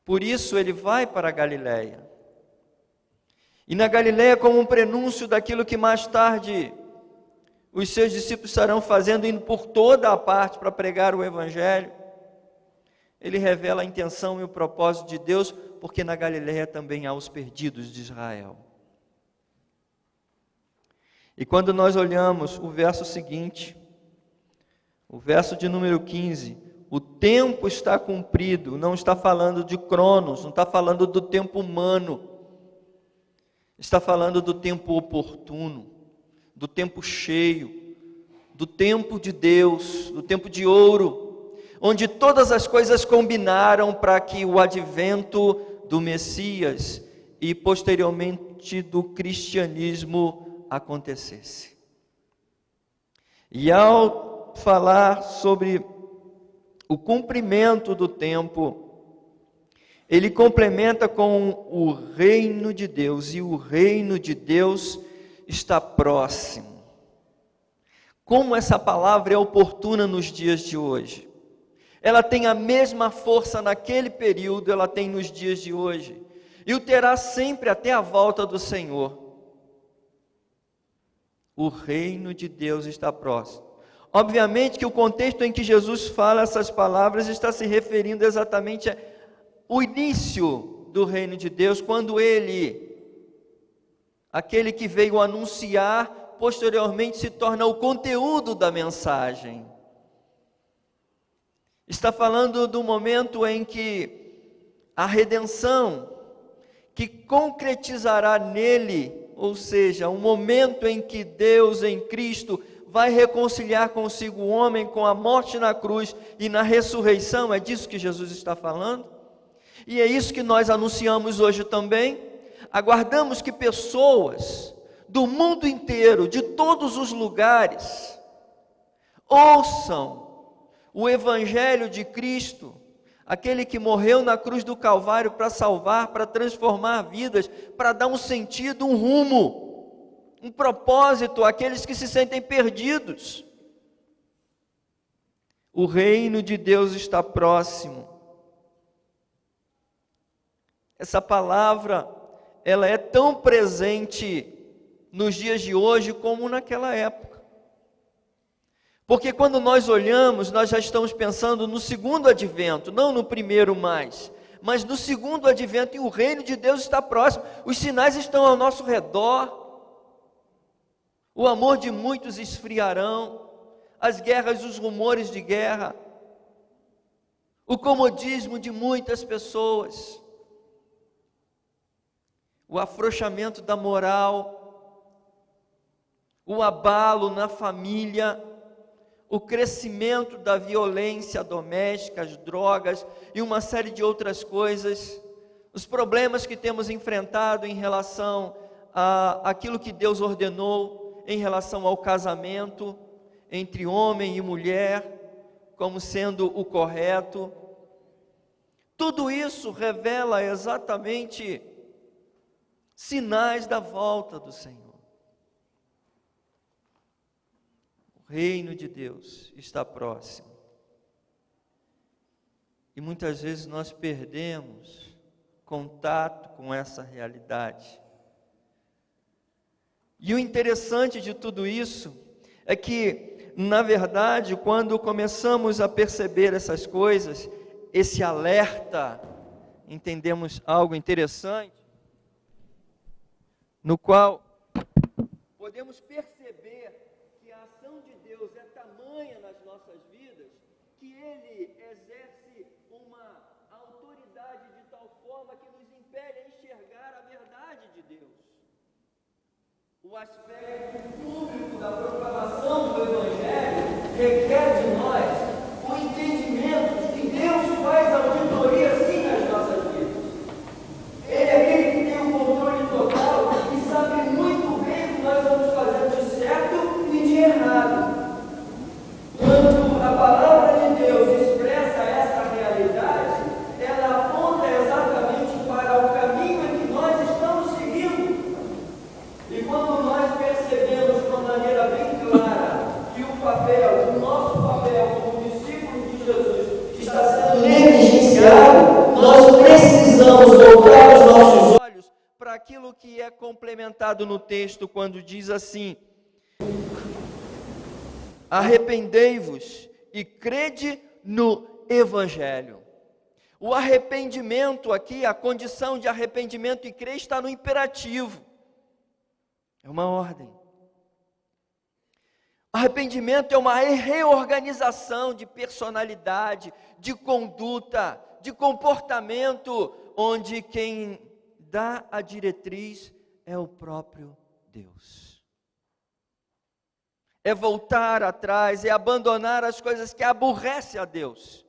Por isso ele vai para a Galileia. E na Galileia, como um prenúncio daquilo que mais tarde os seus discípulos estarão fazendo, indo por toda a parte para pregar o Evangelho, ele revela a intenção e o propósito de Deus, porque na Galileia também há os perdidos de Israel. E quando nós olhamos o verso seguinte, o verso de número 15, o tempo está cumprido, não está falando de Cronos, não está falando do tempo humano, está falando do tempo oportuno, do tempo cheio, do tempo de Deus, do tempo de ouro, onde todas as coisas combinaram para que o advento do Messias e posteriormente do cristianismo acontecesse. E ao falar sobre o cumprimento do tempo, ele complementa com o reino de Deus, e o reino de Deus está próximo. Como essa palavra é oportuna nos dias de hoje. Ela tem a mesma força naquele período, ela tem nos dias de hoje, e o terá sempre até a volta do Senhor. O reino de Deus está próximo. Obviamente que o contexto em que Jesus fala essas palavras está se referindo exatamente ao início do reino de Deus, quando ele, aquele que veio anunciar, posteriormente se torna o conteúdo da mensagem. Está falando do momento em que a redenção, que concretizará nele, ou seja, um momento em que Deus em Cristo vai reconciliar consigo o homem com a morte na cruz e na ressurreição, é disso que Jesus está falando? E é isso que nós anunciamos hoje também. Aguardamos que pessoas do mundo inteiro, de todos os lugares, ouçam o Evangelho de Cristo, aquele que morreu na cruz do Calvário para salvar, para transformar vidas, para dar um sentido, um rumo, um propósito àqueles que se sentem perdidos. O reino de Deus está próximo. Essa palavra, ela é tão presente nos dias de hoje como naquela época. Porque quando nós olhamos, nós já estamos pensando no segundo advento, não no primeiro mais, mas no segundo advento, e o reino de Deus está próximo, os sinais estão ao nosso redor, o amor de muitos esfriarão, as guerras, os rumores de guerra, o comodismo de muitas pessoas, o afrouxamento da moral, o abalo na família, o crescimento da violência doméstica, as drogas e uma série de outras coisas, os problemas que temos enfrentado em relação àquilo que Deus ordenou em relação ao casamento entre homem e mulher, como sendo o correto. Tudo isso revela exatamente sinais da volta do Senhor. O reino de Deus está próximo. E muitas vezes nós perdemos contato com essa realidade. E o interessante de tudo isso é que, na verdade, quando começamos a perceber essas coisas, esse alerta, entendemos algo interessante, no qual podemos perceber que a ação de Deus é tamanha nas nossas vidas, que Ele exerce uma autoridade de tal forma que nos impele a enxergar a verdade de Deus. O aspecto público da proclamação do Evangelho requer de nós o entendimento de que Deus faz auditoria sim nas nossas vidas. Ele é aquele que tem o controle total e sabe muito bem o que nós vamos fazer de certo e de errado. Quando a palavra de Deus expressa essa realidade, ela aponta exatamente para o caminho em que nós estamos seguindo. E quando nós percebemos de uma maneira bem clara que o nosso papel como discípulo de Jesus está sendo negligenciado, nós precisamos voltar os nossos olhos para aquilo que é complementado no texto, quando diz assim: arrependei-vos e crede no Evangelho. O arrependimento aqui, a condição de arrependimento e crer está no imperativo. É uma ordem. Arrependimento é uma reorganização de personalidade, de conduta, de comportamento, onde quem dá a diretriz é o próprio Deus. É voltar atrás, é abandonar as coisas que aborrecem a Deus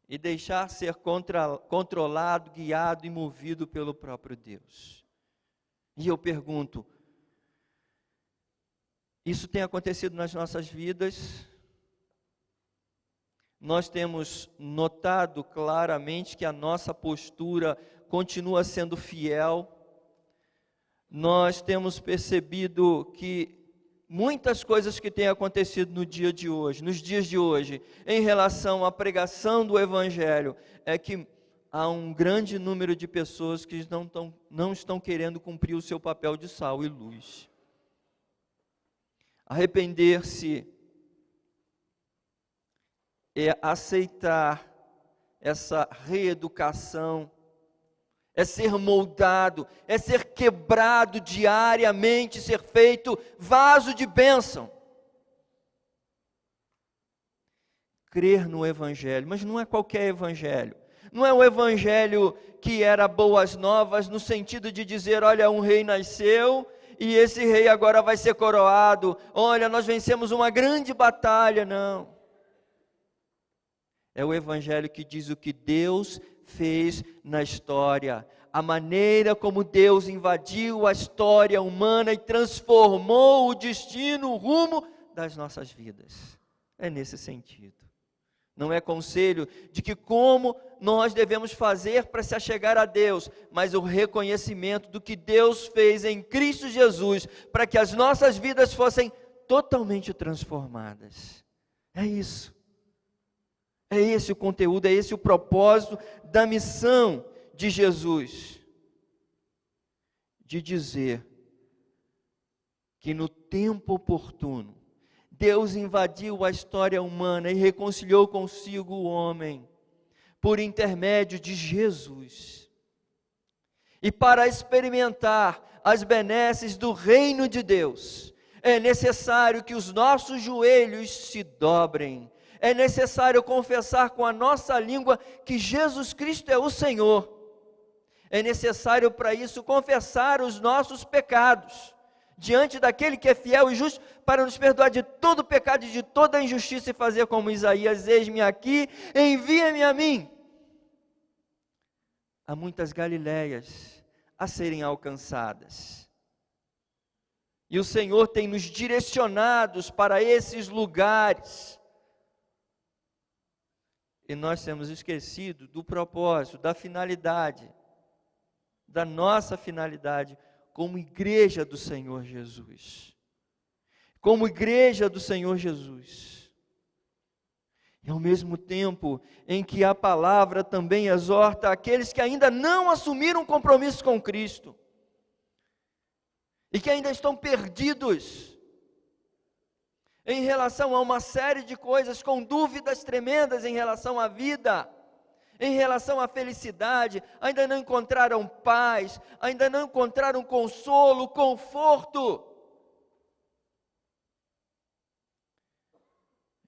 e deixar ser controlado, guiado e movido pelo próprio Deus. E eu pergunto, isso tem acontecido nas nossas vidas? Nós temos notado claramente que a nossa postura continua sendo fiel. Nós temos percebido que muitas coisas que têm acontecido no dia de hoje, nos dias de hoje, em relação à pregação do Evangelho, é que há um grande número de pessoas que não estão querendo cumprir o seu papel de sal e luz. Arrepender-se é aceitar essa reeducação, é ser moldado, é ser quebrado diariamente, ser feito vaso de bênção. Crer no Evangelho, mas não é qualquer Evangelho. Não é o Evangelho que era boas novas, no sentido de dizer, olha, um rei nasceu e esse rei agora vai ser coroado. Olha, nós vencemos uma grande batalha. Não. É o Evangelho que diz o que Deus fez na história, a maneira como Deus invadiu a história humana e transformou o destino, o rumo das nossas vidas. É nesse sentido. Não é conselho de que como nós devemos fazer para se achegar a Deus, mas o reconhecimento do que Deus fez em Cristo Jesus, para que as nossas vidas fossem totalmente transformadas. É isso. É esse o conteúdo, é esse o propósito da missão de Jesus, de dizer que no tempo oportuno, Deus invadiu a história humana e reconciliou consigo o homem, por intermédio de Jesus. E para experimentar as benesses do reino de Deus, é necessário que os nossos joelhos se dobrem. É necessário confessar com a nossa língua que Jesus Cristo é o Senhor. É necessário para isso confessar os nossos pecados diante daquele que é fiel e justo para nos perdoar de todo pecado e de toda injustiça e fazer como Isaías: eis-me aqui, envia-me a mim. Há muitas Galileias a serem alcançadas. E o Senhor tem nos direcionados para esses lugares. E nós temos esquecido do propósito, da finalidade, da nossa finalidade como igreja do Senhor Jesus. Como igreja do Senhor Jesus. E ao mesmo tempo em que a palavra também exorta aqueles que ainda não assumiram compromisso com Cristo. E que ainda estão perdidos em relação a uma série de coisas, com dúvidas tremendas em relação à vida, em relação à felicidade, ainda não encontraram paz, ainda não encontraram consolo, conforto.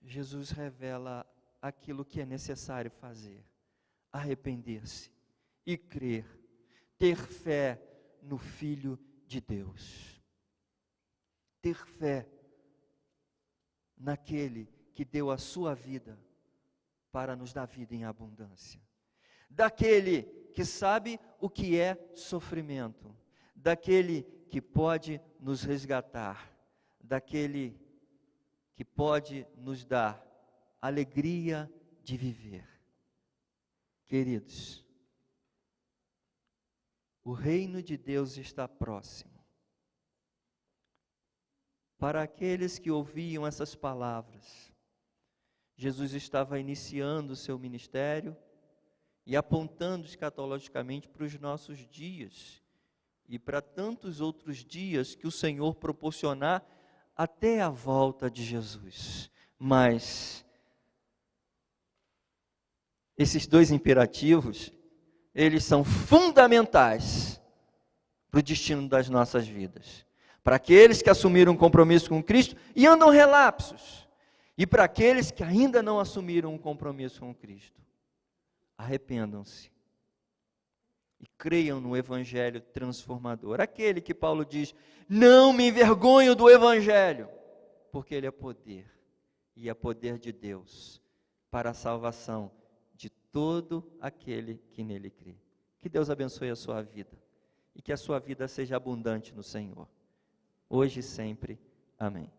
Jesus revela aquilo que é necessário fazer: arrepender-se e crer, ter fé no Filho de Deus, ter fé naquele que deu a sua vida para nos dar vida em abundância, daquele que sabe o que é sofrimento, daquele que pode nos resgatar, daquele que pode nos dar alegria de viver. Queridos, o reino de Deus está próximo. Para aqueles que ouviam essas palavras, Jesus estava iniciando o seu ministério e apontando escatologicamente para os nossos dias e para tantos outros dias que o Senhor proporcionar até a volta de Jesus. Mas esses dois imperativos, eles são fundamentais para o destino das nossas vidas. Para aqueles que assumiram um compromisso com Cristo e andam relapsos. E para aqueles que ainda não assumiram um compromisso com Cristo. Arrependam-se. E creiam no Evangelho transformador. Aquele que Paulo diz, não me envergonho do Evangelho. Porque ele é poder. E é poder de Deus. Para a salvação de todo aquele que nele crê. Que Deus abençoe a sua vida. E que a sua vida seja abundante no Senhor. Hoje e sempre. Amém.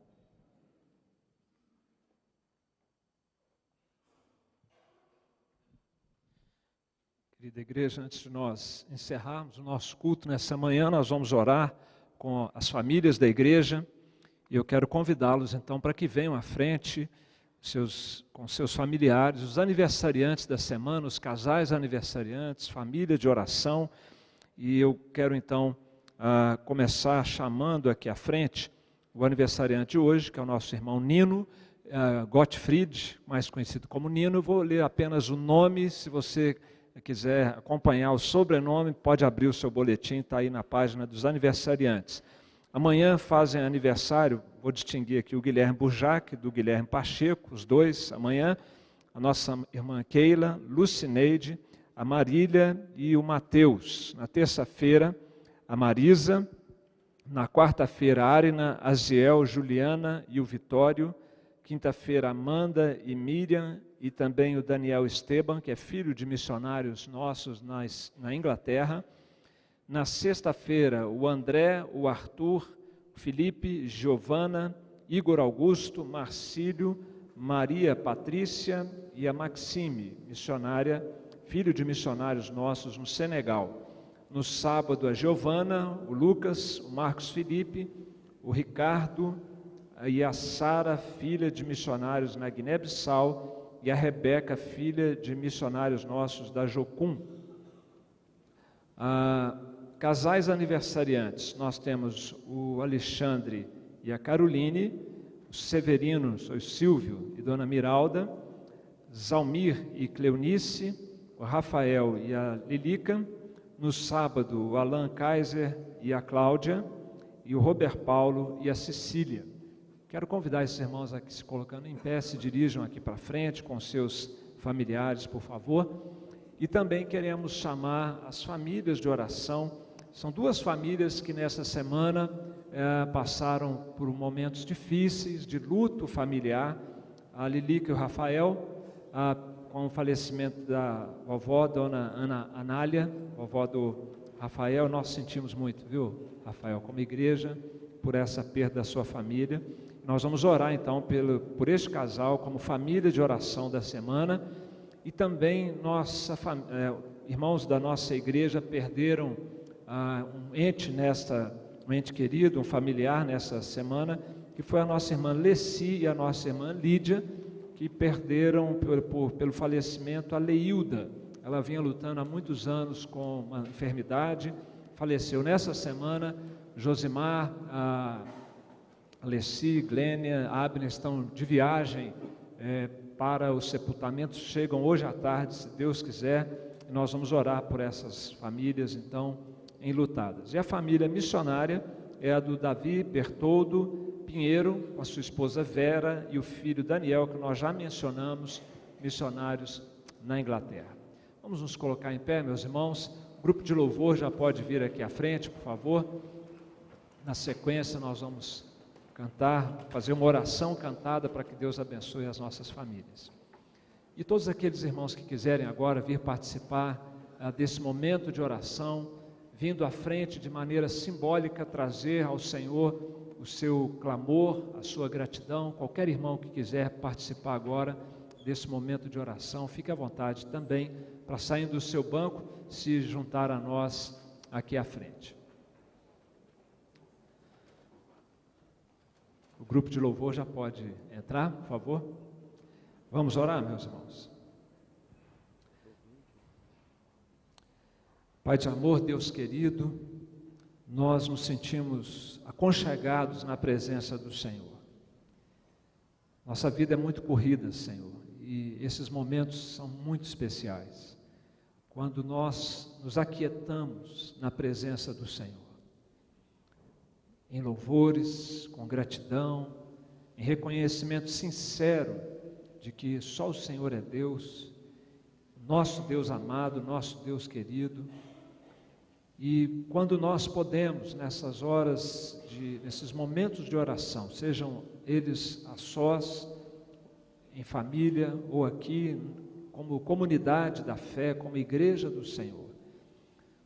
Querida igreja, antes de nós encerrarmos o nosso culto nessa manhã, nós vamos orar com as famílias da igreja. E eu quero convidá-los então para que venham à frente com seus familiares, os aniversariantes da semana, os casais aniversariantes, família de oração. E eu quero então começar chamando aqui à frente o aniversariante de hoje, que é o nosso irmão Nino Gottfried, mais conhecido como Nino. Eu vou ler apenas o nome, se você quiser acompanhar o sobrenome, pode abrir o seu boletim, está aí na página dos aniversariantes. Amanhã fazem aniversário, vou distinguir aqui o Guilherme Burjac, do Guilherme Pacheco, os dois, amanhã, a nossa irmã Keila, Lucineide, a Marília e o Mateus. Na terça-feira, a Marisa. Na quarta-feira, a Arina, a Ziel, Juliana e o Vitório. Quinta-feira, Amanda e Miriam, e também o Daniel Esteban, que é filho de missionários nossos na Inglaterra. Na sexta-feira, o André, o Arthur, Felipe, Giovana, Igor Augusto, Marcílio, Maria Patrícia e a Maxime, missionária, filho de missionários nossos no Senegal. No sábado, a Giovana, o Lucas, o Marcos Felipe, o Ricardo e a Sara, filha de missionários na Guiné-Bissau, e a Rebeca, filha de missionários nossos da Jocum. Casais aniversariantes, nós temos o Alexandre e a Caroline, o Severino, o Silvio e Dona Miralda, Zalmir e Cleonice, o Rafael e a Lilica. No sábado, o Alan Kaiser e a Cláudia, e o Robert Paulo e a Cecília. Quero convidar esses irmãos aqui se colocando em pé, se dirijam aqui para frente com seus familiares, por favor. E também queremos chamar as famílias de oração. São duas famílias que nessa semana passaram por momentos difíceis de luto familiar. A Lilica e o Rafael, com o falecimento da vovó, Dona Ana Anália, vovó do Rafael. Nós sentimos muito, viu, Rafael, como igreja, por essa perda da sua família. Nós vamos orar então por este casal, como família de oração da semana. E também irmãos da nossa igreja perderam um ente querido, um familiar nessa semana, que foi a nossa irmã Leci e a nossa irmã Lídia, que perderam pelo falecimento a Leilda. Ela vinha lutando há muitos anos com uma enfermidade, faleceu nessa semana. Josimar, Leci, Glênia, Abner estão de viagem para o sepultamento, chegam hoje à tarde, se Deus quiser, e nós vamos orar por essas famílias, então, enlutadas. E a família missionária é a do Davi Bertoldo Pinheiro, com a sua esposa Vera e o filho Daniel, que nós já mencionamos, missionários na Inglaterra. Vamos nos colocar em pé, meus irmãos. O grupo de louvor já pode vir aqui à frente, por favor. Na sequência, nós vamos cantar, fazer uma oração cantada para que Deus abençoe as nossas famílias. E todos aqueles irmãos que quiserem agora vir participar desse momento de oração, vindo à frente de maneira simbólica, trazer ao Senhor o seu clamor, a sua gratidão. Qualquer irmão que quiser participar agora desse momento de oração, fique à vontade também para, saindo do seu banco, se juntar a nós aqui à frente. O grupo de louvor já pode entrar, por favor. Vamos orar, meus irmãos. Pai de amor, Deus querido, nós nos sentimos aconchegados na presença do Senhor. Nossa vida é muito corrida, Senhor, e esses momentos são muito especiais, quando nós nos aquietamos na presença do Senhor, em louvores, com gratidão, em reconhecimento sincero de que só o Senhor é Deus, nosso Deus amado, nosso Deus querido. E quando nós podemos, nessas horas, nesses momentos de oração, sejam eles a sós, em família ou aqui, como comunidade da fé, como igreja do Senhor,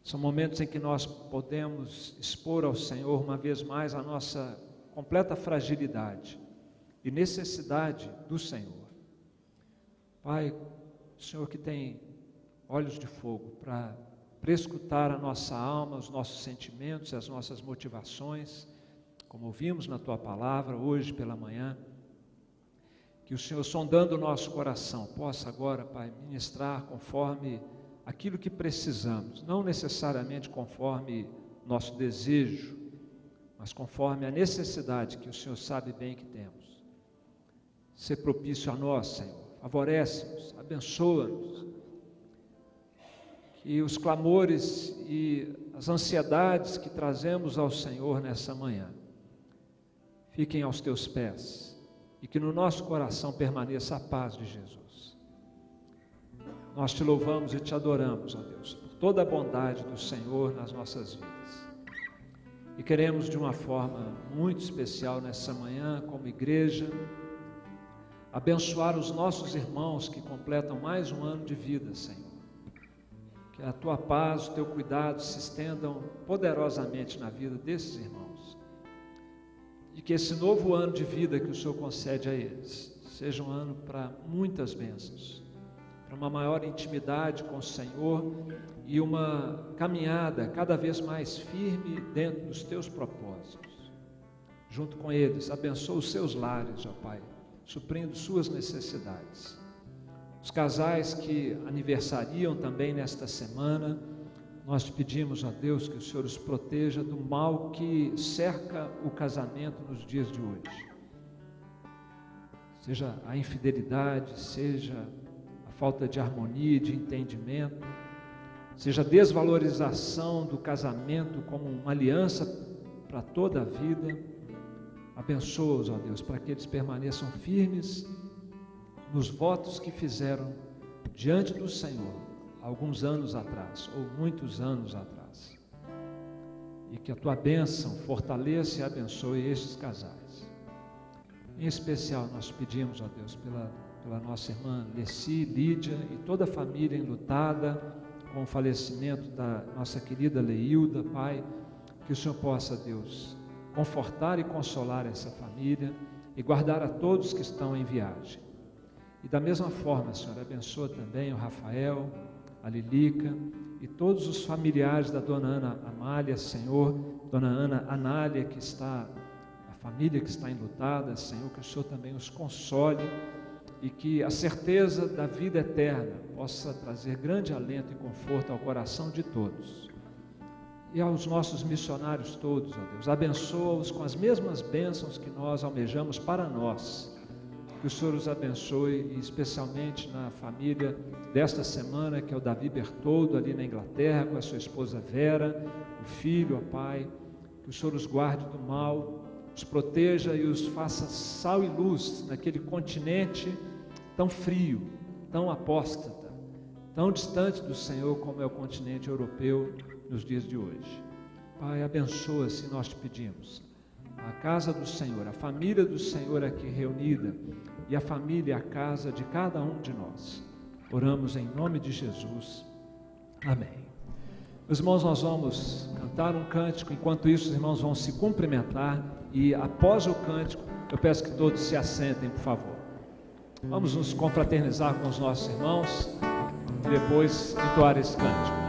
são momentos em que nós podemos expor ao Senhor uma vez mais a nossa completa fragilidade e necessidade do Senhor. Pai, o Senhor que tem olhos de fogo para escutar a nossa alma, os nossos sentimentos e as nossas motivações, como ouvimos na Tua Palavra hoje pela manhã, que o Senhor, sondando o nosso coração, possa agora, Pai, ministrar conforme aquilo que precisamos, não necessariamente conforme nosso desejo, mas conforme a necessidade que o Senhor sabe bem que temos. Ser propício a nós, Senhor, favorece-nos, abençoa-nos, que os clamores e as ansiedades que trazemos ao Senhor nessa manhã fiquem aos Teus pés e que no nosso coração permaneça a paz de Jesus. Nós Te louvamos e Te adoramos, ó Deus, por toda a bondade do Senhor nas nossas vidas. E queremos de uma forma muito especial nessa manhã, como igreja, abençoar os nossos irmãos que completam mais um ano de vida, Senhor. Que a Tua paz, o Teu cuidado se estendam poderosamente na vida desses irmãos. E que esse novo ano de vida que o Senhor concede a eles seja um ano para muitas bênçãos, para uma maior intimidade com o Senhor e uma caminhada cada vez mais firme dentro dos Teus propósitos. Junto com eles, abençoa os seus lares, ó Pai, suprindo suas necessidades. Os casais que aniversariam também nesta semana, nós te pedimos, ó Deus, que o Senhor os proteja do mal que cerca o casamento nos dias de hoje. Seja a infidelidade, seja a falta de harmonia, de entendimento, seja a desvalorização do casamento como uma aliança para toda a vida. Abençoa-os, ó Deus, para que eles permaneçam firmes nos votos que fizeram diante do Senhor alguns anos atrás, ou muitos anos atrás. E que a Tua bênção fortaleça e abençoe estes casais. Em especial, nós pedimos, ó Deus, pela nossa irmã Leci, Lídia e toda a família enlutada com o falecimento da nossa querida Leilda, Pai, que o Senhor possa, Deus, confortar e consolar essa família e guardar a todos que estão em viagem. E da mesma forma, Senhor, abençoa também o Rafael, a Lilica e todos os familiares da Dona Ana Amália, Senhor, Dona Ana Anália, a família que está enlutada, Senhor, que o Senhor também os console e que a certeza da vida eterna possa trazer grande alento e conforto ao coração de todos. E aos nossos missionários todos, ó Deus, abençoa-os com as mesmas bênçãos que nós almejamos para nós. Que o Senhor os abençoe, e especialmente na família desta semana, que é o Davi Bertoldo, ali na Inglaterra, com a sua esposa Vera, o filho, ó Pai. Que o Senhor os guarde do mal, os proteja e os faça sal e luz naquele continente tão frio, tão apóstata, tão distante do Senhor como é o continente europeu nos dias de hoje. Pai, abençoa-se, nós te pedimos, a casa do Senhor, a família do Senhor aqui reunida e a família, a casa de cada um de nós. Oramos em nome de Jesus. Amém. Meus irmãos, nós vamos cantar um cântico, enquanto isso os irmãos vão se cumprimentar e após o cântico eu peço que todos se assentem, por favor. Vamos nos confraternizar com os nossos irmãos e depois entoar esse cântico.